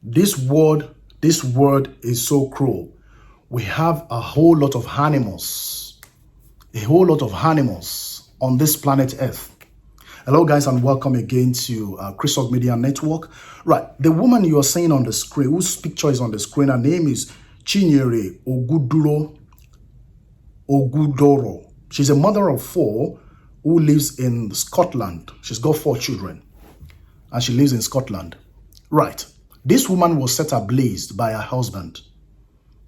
This word is so cruel. We have a whole lot of animals on this planet Earth. Hello guys, and welcome again to Chris Media Network. Right, the woman you are seeing on the screen, whose picture is on the screen, her name is Chinyere Ogudoro. She's a mother of 4 who lives in Scotland. She's got 4 children and she lives in Scotland. Right, this woman was set ablaze by her husband.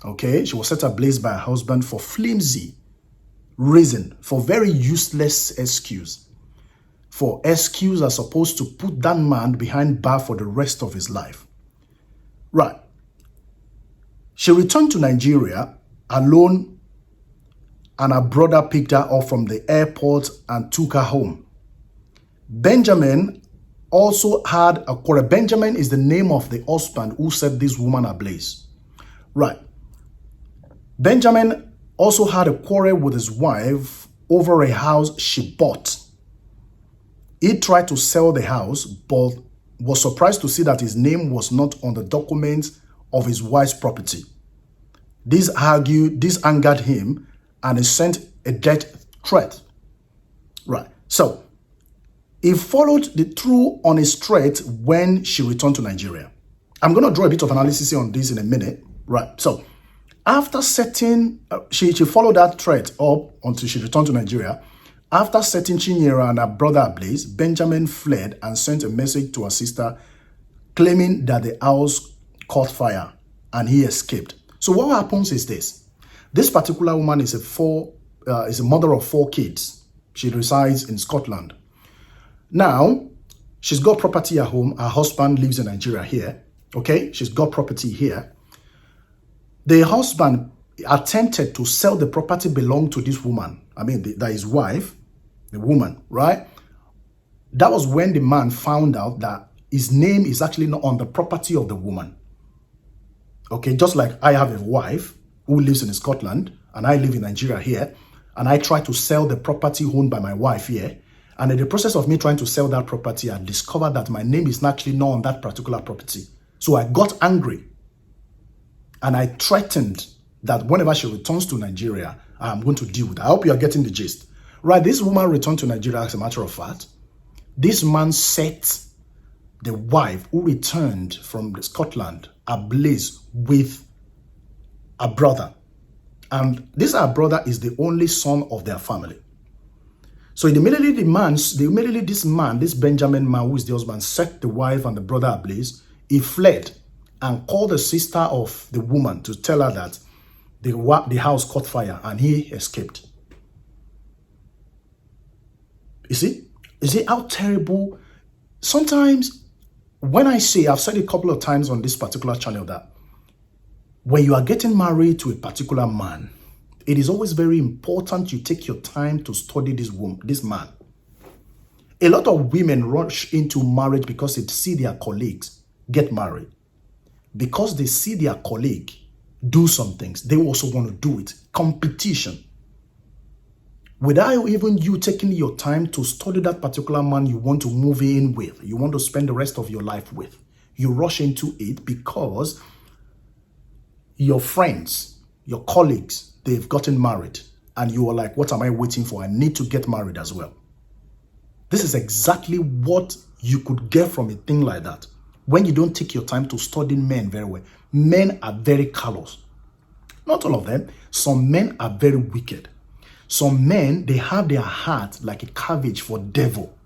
Okay, she was set ablaze by her husband for flimsy reason, for very useless excuse. For excuse are supposed to put that man behind bar for the rest of his life. Right. She returned to Nigeria alone, and her brother picked her up from the airport and took her home. Benjamin also had a quarrel. Benjamin is the name of the husband who set this woman ablaze. Right. Benjamin also had a quarrel with his wife over a house she bought. He tried to sell the house, but was surprised to see that his name was not on the documents of his wife's property. This angered him, and he sent a death threat. Right. So he followed through on his threat when she returned to Nigeria. I'm going to draw a bit of analysis on this in a minute. Right. So after setting, she followed that threat up until she returned to Nigeria. After setting Chinyere and her brother ablaze, Benjamin fled and sent a message to her sister claiming that the house caught fire and he escaped. So what happens is this. This particular woman is a mother of 4 kids. She resides in Scotland. Now, she's got property at home. Her husband lives in Nigeria here. Okay, she's got property here. The husband attempted to sell the property belonged to this woman. I mean, that his wife, the woman, right? That was when the man found out that his name is actually not on the property of the woman. Okay, just like I have a wife who lives in Scotland and I live in Nigeria here, and I try to sell the property owned by my wife here. And in the process of me trying to sell that property, I discovered that my name is actually not on that particular property. So I got angry and I threatened that whenever she returns to Nigeria, I'm going to deal with her. I hope you are getting the gist. Right, this woman returned to Nigeria, as a matter of fact. This man set the wife who returned from Scotland ablaze with a brother. And this her brother is the only son of their family. So immediately this Benjamin man, who is the husband, set the wife and the brother ablaze. He fled and called the sister of the woman to tell her that the house caught fire and he escaped. You see how terrible? Sometimes when I've said a couple of times on this particular channel that when you are getting married to a particular man, it is always very important you take your time to study this man. A lot of women rush into marriage because they see their colleagues get married. Because they see their colleague do some things, they also want to do it. Competition. Without even you taking your time to study that particular man you want to move in with, you want to spend the rest of your life with, you rush into it because your friends, your colleagues, they've gotten married and you are like, what am I waiting for? I need to get married as well. This is exactly what you could get from a thing like that. When you don't take your time to study men very well. Men are very callous. Not all of them. Some men are very wicked. Some men, they have their heart like a cabbage for devil.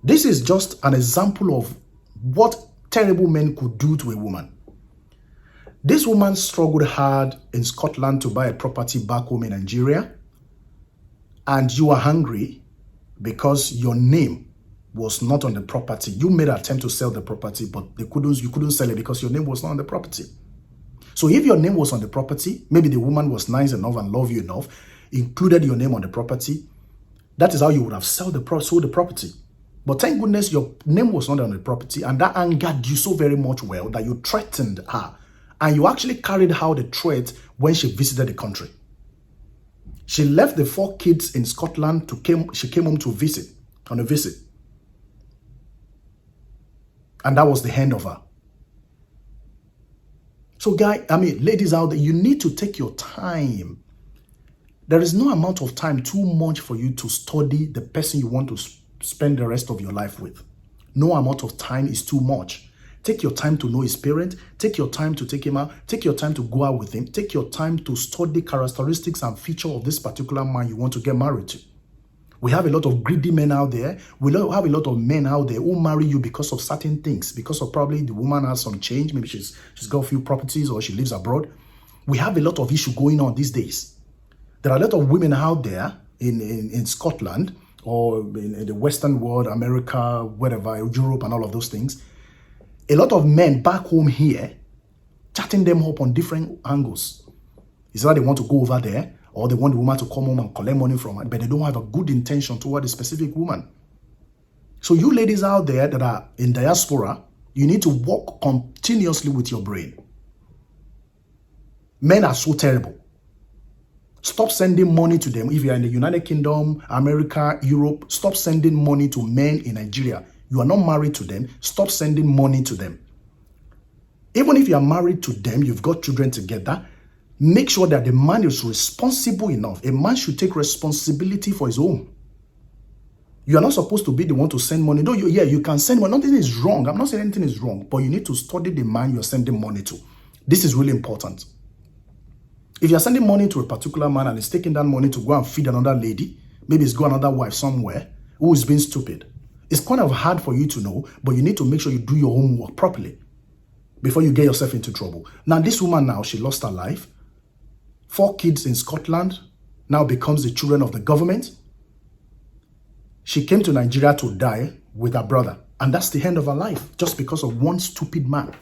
This is just an example of what terrible men could do to a woman. This woman struggled hard in Scotland to buy a property back home in Nigeria. And you are hungry because your name was not on the property. You made an attempt to sell the property, but you couldn't sell it because your name was not on the property. So if your name was on the property, maybe the woman was nice enough and loved you enough, included your name on the property, that is how you would have sold the property. But thank goodness your name was not on the property, and that angered you so very much well that you threatened her. And you actually carried out the threat when she visited the country. She left the 4 kids in Scotland she came home to visit, on a visit. And that was the end of her. So ladies out there, you need to take your time. There is no amount of time too much for you to study the person you want to spend the rest of your life with. No amount of time is too much. Take your time to know his parent. Take your time to take him out. Take your time to go out with him. Take your time to study characteristics and features of this particular man you want to get married to. We have a lot of greedy men out there. We have a lot of men out there who marry you because of certain things, because of probably the woman has some change. Maybe she's got a few properties or she lives abroad. We have a lot of issue going on these days. There are a lot of women out there in Scotland or in the Western world, America, wherever, Europe and all of those things. A lot of men back home here chatting them up on different angles. It's that they want to go over there or they want the woman to come home and collect money from her, but they don't have a good intention toward a specific woman. So you ladies out there that are in diaspora, you need to work continuously with your brain. Men are so terrible. Stop sending money to them. If you are in the United Kingdom, America, Europe, stop sending money to men in Nigeria. You are not married to them. Stop sending money to them. Even if you are married to them, you've got children together, make sure that the man is responsible enough. A man should take responsibility for his home. You are not supposed to be the one to send money. No, you can send money. Nothing is wrong. I'm not saying anything is wrong, but you need to study the man you're sending money to. This is really important. If you're sending money to a particular man and he's taking that money to go and feed another lady, maybe he's got another wife somewhere who is being stupid, it's kind of hard for you to know, but you need to make sure you do your homework properly before you get yourself into trouble. Now, this woman now, she lost her life. 4 kids in Scotland now becomes the children of the government. She came to Nigeria to die with her brother. And that's the end of her life, just because of one stupid man.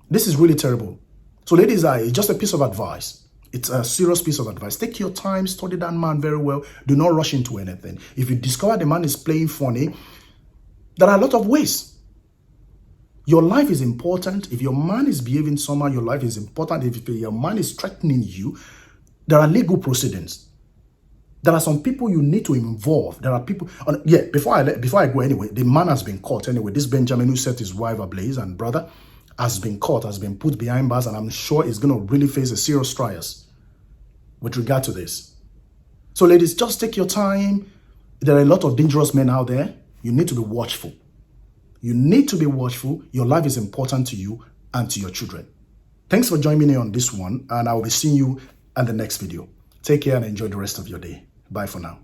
This is really terrible. So ladies, it's just a piece of advice. It's a serious piece of advice. Take your time, study that man very well. Do not rush into anything. If you discover the man is playing funny, there are a lot of ways. Your life is important. If your man is behaving somehow, your life is important. If your man is threatening you, there are legal proceedings. There are some people you need to involve. There are people. Before I go anyway, the man has been caught anyway. This Benjamin who set his wife Ablaze and brother has been caught, has been put behind bars, and I'm sure he's going to really face a serious trials with regard to this. So ladies, just take your time. There are a lot of dangerous men out there. You need to be watchful. You need to be watchful. Your life is important to you and to your children. Thanks for joining me on this one, and I will be seeing you in the next video. Take care and enjoy the rest of your day. Bye for now.